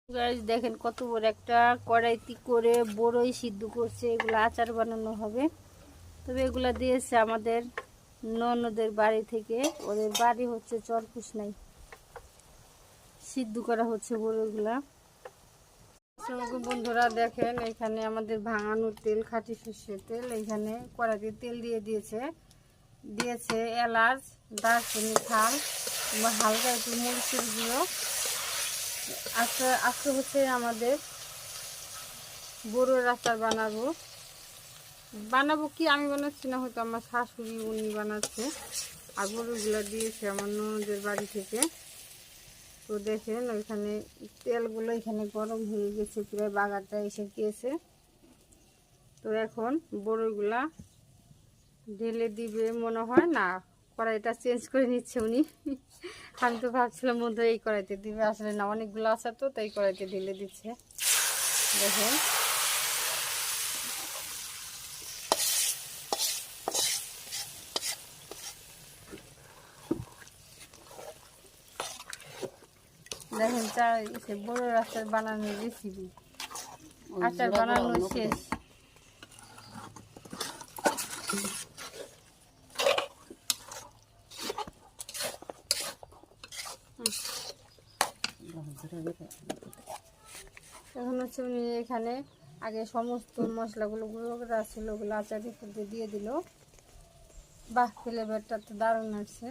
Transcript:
Guys দেখেন কত বড় একটা কড়াইতে করে বড়ই সিদ্ধ করছে। এগুলো আচার বানানো হবে। তবে এগুলা দিয়েছে আমাদের ননদের বাড়ি থেকে। ওদের বাড়ি হচ্ছে চরকুশনাই। সিদ্ধ করা হচ্ছে বড়ইগুলা। বন্ধুরা দেখেন এখানে আমাদের ভাঙানো তেল, খাঁটি সর্ষের তেল। এখানে কড়াইতে তেল দিয়ে দিয়েছে এলাচ, দারচিনি, থাল, হালকা একটু মরিচের গুঁড়ো। আজকে হচ্ছে আমাদের বড়ির আচার বানাবো কি আমি বানাচ্ছি না, হয়তো আমার শাশুড়ি উনি বানাচ্ছে। আর বড়িগুলো দিয়েছে আমার ননদের বাড়ি থেকে। তো দেখেন ওইখানে তেলগুলো এখানে গরম হয়ে গেছে, প্রায় বাগারটা এসে গিয়েছে। তো এখন বড়িগুলা ঢেলে দিবে মনে হয়। না, কড়াইটা চেঞ্জ করে নিচ্ছে উনি। আমি তো ভাবছিলাম মধ্যে এই কড়াইতে দিবে, আসলে না, অনেকগুলো আছে তো তাই কড়াইতে ঢেলে দিচ্ছে। দেখেন দেখেন বড় আচার বানানোর রেসিপি। আচার বানানো শেষ। এখন হচ্ছে উনি এখানে আগে সমস্ত মশলাগুলো গুঁড়ো করা ছিল, ওগুলো আচারের মধ্যে দিয়ে দিল। বাহ, ফ্লেভারটা তো দারুণ আসছে।